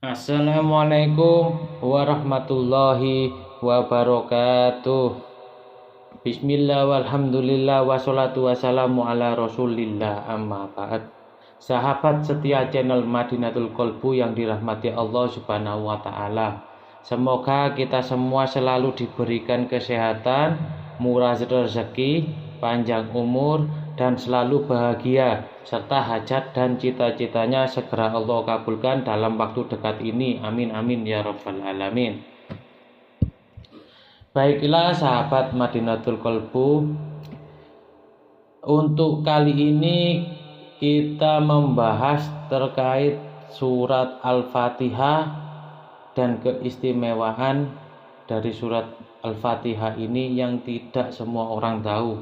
Assalamualaikum warahmatullahi wabarakatuh. Bismillah walhamdulillah wassalatu wassalamu ala rasulillah amma ba'd. Sahabat setia channel Madinatul Qalbu yang dirahmati Allah subhanahu wa ta'ala, semoga kita semua selalu diberikan kesehatan, murah rezeki, panjang umur, dan selalu bahagia, serta hajat dan cita-citanya segera Allah kabulkan dalam waktu dekat ini. Amin amin ya rabbal alamin. Baiklah sahabat Madinatul Qalbu, untuk kali ini kita membahas terkait surat Al-Fatihah dan keistimewaan dari surat Al-Fatihah ini yang tidak semua orang tahu.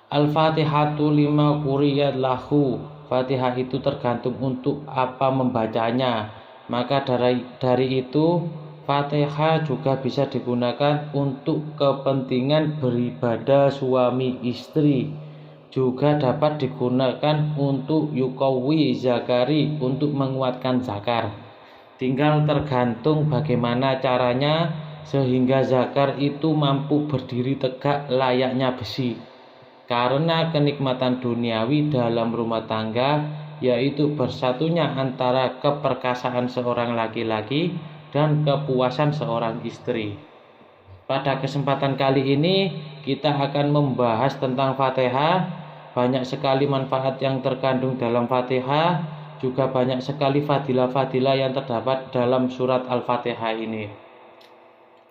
Al-Fatihatu lima quriyat lahu. Fatihah itu tergantung untuk apa membacanya. Maka dari itu Fatihah juga bisa digunakan untuk kepentingan beribadah suami istri. Juga dapat digunakan untuk yukawi zakari, untuk menguatkan zakar. Tinggal tergantung bagaimana caranya sehingga zakar itu mampu berdiri tegak layaknya besi. Karena kenikmatan duniawi dalam rumah tangga, yaitu bersatunya antara keperkasaan seorang laki-laki dan kepuasan seorang istri. Pada kesempatan kali ini kita akan membahas tentang Fatihah. Banyak sekali manfaat yang terkandung dalam Fatihah, juga banyak sekali fadilah-fadilah yang terdapat dalam surat Al-Fatihah ini.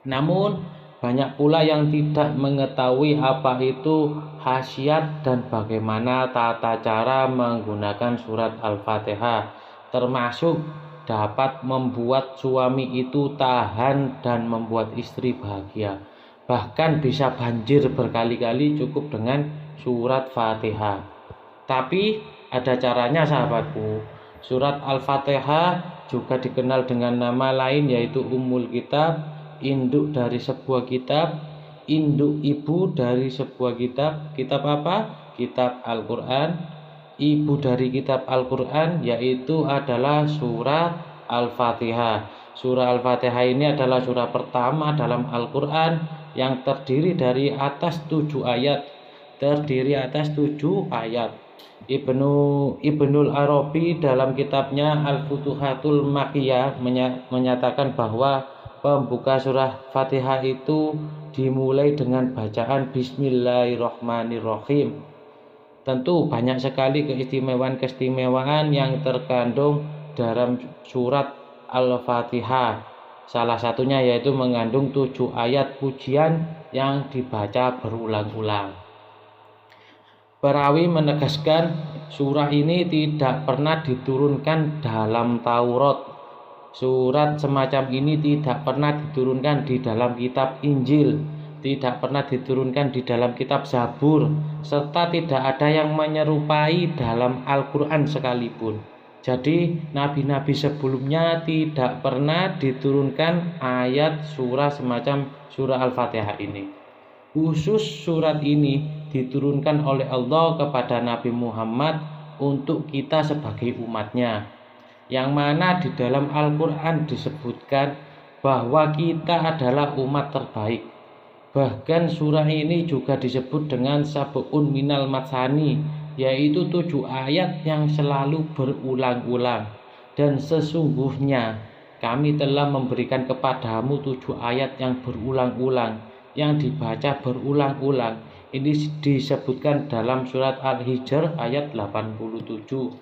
Namun banyak pula yang tidak mengetahui apa itu khasiat dan bagaimana tata cara menggunakan surat Al-Fatihah, termasuk dapat membuat suami itu tahan dan membuat istri bahagia. Bahkan bisa banjir berkali-kali cukup dengan surat Fatihah. Tapi ada caranya sahabatku. Surat Al-Fatihah juga dikenal dengan nama lain yaitu Ummul Kitab, induk dari sebuah kitab, induk ibu dari sebuah kitab. Kitab apa? Kitab Al-Quran. Ibu dari kitab Al-Quran yaitu adalah surah Al-Fatihah. Surah Al-Fatihah ini adalah surah pertama dalam Al-Quran yang terdiri dari atas 7 ayat. Ibnul Arabi dalam kitabnya Al-Futuhatul Makkiyah menyatakan bahwa pembuka surah Fatihah itu dimulai dengan bacaan Bismillahirrahmanirrahim. Tentu banyak sekali keistimewaan yang terkandung dalam surat Al-Fatihah. Salah satunya yaitu mengandung 7 ayat pujian yang dibaca berulang-ulang. Perawi menegaskan surah ini tidak pernah diturunkan dalam Taurat. Surat semacam ini tidak pernah diturunkan di dalam kitab Injil, tidak pernah diturunkan di dalam kitab Zabur, serta tidak ada yang menyerupai dalam Al-Quran sekalipun. Jadi nabi-nabi sebelumnya tidak pernah diturunkan ayat surah semacam surah Al-Fatihah ini. Khusus surat ini diturunkan oleh Allah kepada Nabi Muhammad untuk kita sebagai umatnya, yang mana di dalam Al-Quran disebutkan bahwa kita adalah umat terbaik. Bahkan surah ini juga disebut dengan sab'un minal matsani, yaitu 7 ayat yang selalu berulang-ulang. Dan sesungguhnya kami telah memberikan kepadamu 7 ayat yang berulang-ulang, yang dibaca berulang-ulang. Ini disebutkan dalam surat Al-Hijr ayat 87.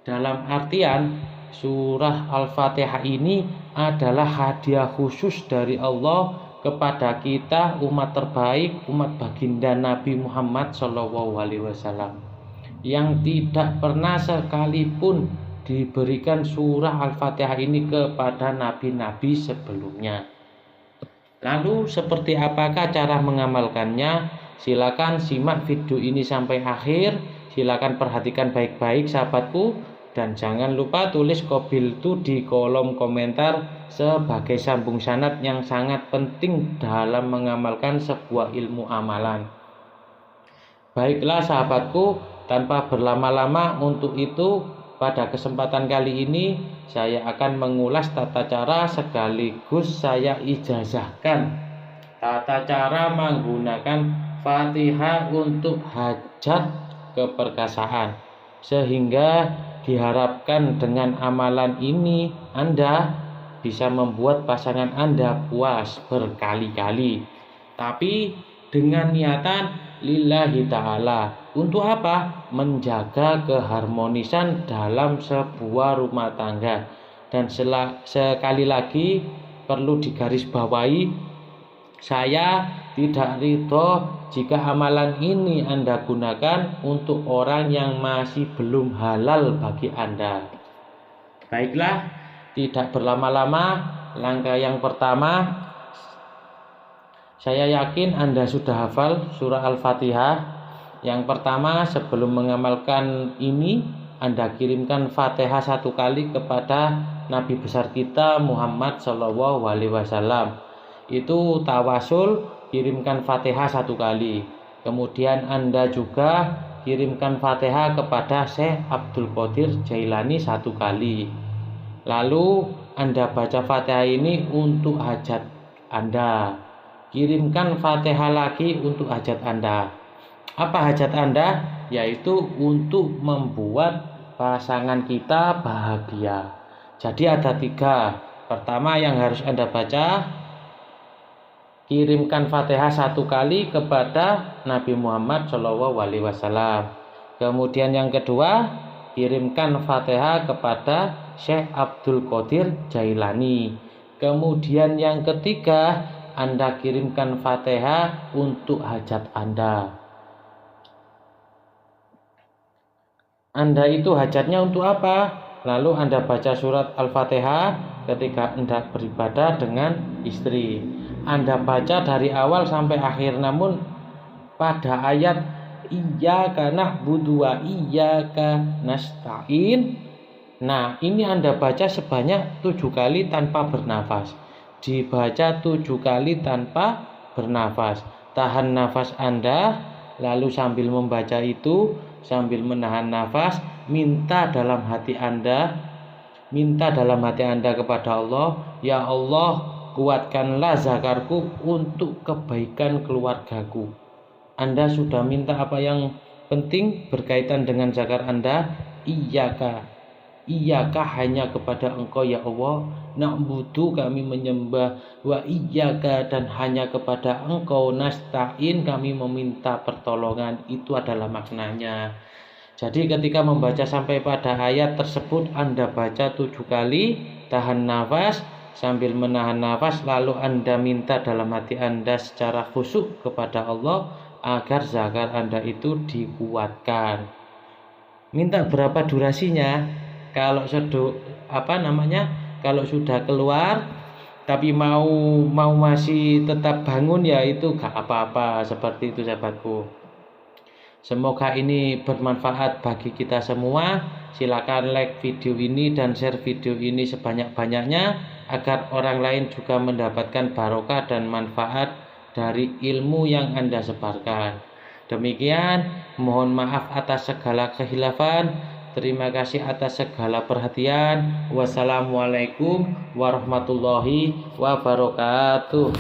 Dalam artian surah Al-Fatihah ini adalah hadiah khusus dari Allah kepada kita umat terbaik, umat baginda Nabi Muhammad SAW, yang tidak pernah sekalipun diberikan surah Al-Fatihah ini kepada nabi-nabi sebelumnya. Lalu seperti apakah cara mengamalkannya? Silakan simak video ini sampai akhir. Silakan perhatikan baik-baik sahabatku. Dan jangan lupa tulis qabiltu di kolom komentar sebagai sambung sanad yang sangat penting dalam mengamalkan sebuah ilmu amalan. Baiklah sahabatku, tanpa berlama-lama untuk itu pada kesempatan kali ini saya akan mengulas tata cara sekaligus saya ijazahkan tata cara menggunakan Fatihah untuk hajat keperkasaan, sehingga diharapkan dengan amalan ini Anda bisa membuat pasangan Anda puas berkali-kali, tapi dengan niatan lillahi ta'ala. Untuk apa? Menjaga keharmonisan dalam sebuah rumah tangga. Dan sekali lagi perlu digarisbawahi, saya tidak ridho jika amalan ini Anda gunakan untuk orang yang masih belum halal bagi Anda. Baiklah, tidak berlama-lama, langkah yang pertama, saya yakin Anda sudah hafal surah Al-Fatihah. Yang pertama, sebelum mengamalkan ini, Anda kirimkan Fatihah 1 kali kepada Nabi besar kita Muhammad SAW. Itu tawasul, kirimkan Fatihah 1 kali. Kemudian Anda juga kirimkan Fatihah kepada Syekh Abdul Qadir Jailani 1 kali. Lalu Anda baca Fatihah ini untuk hajat Anda. Kirimkan Fatihah lagi untuk hajat Anda. Apa hajat Anda? Yaitu untuk membuat pasangan kita bahagia. Jadi ada 3. Pertama yang harus Anda baca, kirimkan Fatihah 1 kali kepada Nabi Muhammad SAW. Kemudian yang kedua, kirimkan Fatihah kepada Syekh Abdul Qadir Jailani. Kemudian yang ketiga, Anda kirimkan Fatihah untuk hajat Anda. Anda itu hajatnya untuk apa? Lalu Anda baca surat Al-Fatihah ketika Anda beribadah dengan istri. Anda baca dari awal sampai akhir, namun pada ayat iyyaka na'budu wa iyyaka nasta'in, nah ini Anda baca sebanyak 7 kali tanpa bernafas. Dibaca 7 kali tanpa bernafas. Tahan nafas Anda, lalu sambil membaca itu, sambil menahan nafas, minta dalam hati Anda kepada Allah, ya Allah, kuatkanlah zakarku untuk kebaikan keluargaku. Anda sudah minta apa yang penting berkaitan dengan zakar Anda. Iyaka hanya kepada Engkau ya Allah, na'budu kami menyembah, wa iyyaka dan hanya kepada Engkau nasta'in kami meminta pertolongan. Itu adalah maknanya. Jadi ketika membaca sampai pada ayat tersebut, Anda baca 7 kali, tahan nafas, sambil menahan nafas, lalu Anda minta dalam hati Anda secara khusyuk kepada Allah agar zakar Anda itu dikuatkan. Minta berapa durasinya? Kalau kalau sudah keluar tapi mau masih tetap bangun, ya itu gak apa-apa. Seperti itu sahabatku. Semoga ini bermanfaat bagi kita semua. Silakan like video ini dan share video ini sebanyak-banyaknya agar orang lain juga mendapatkan barokah dan manfaat dari ilmu yang Anda sebarkan. Demikian, mohon maaf atas segala khilafan. Terima kasih atas segala perhatian. Wassalamualaikum warahmatullahi wabarakatuh.